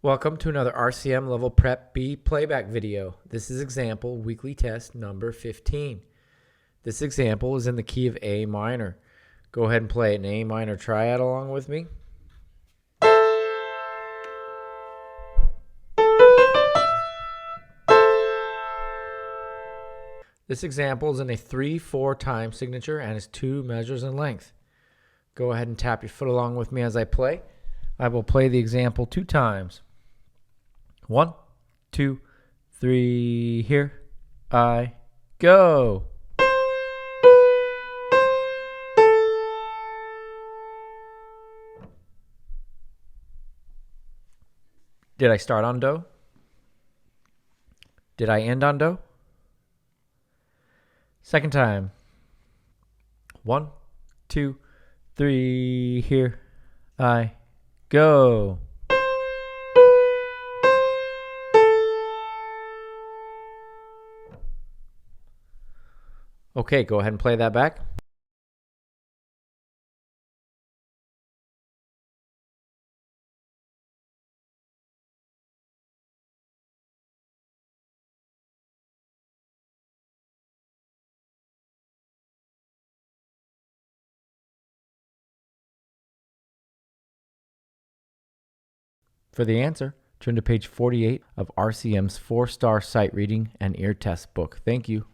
Welcome to another RCM Level Prep B playback video. This is example weekly test number 15. This example is in the key of A minor. Go ahead and play an A minor triad along with me. This example is in a 3/4 time signature and is 2 measures in length. Go ahead and tap your foot along with me as I play. I will play the example 2 times. 1, 2, 3, here I go. Did I start on do? Did I end on do? Second time. 1, 2, 3, here I go. Okay, go ahead and play that back. For the answer, turn to page 48 of RCM's 4-star sight reading and ear test book. Thank you.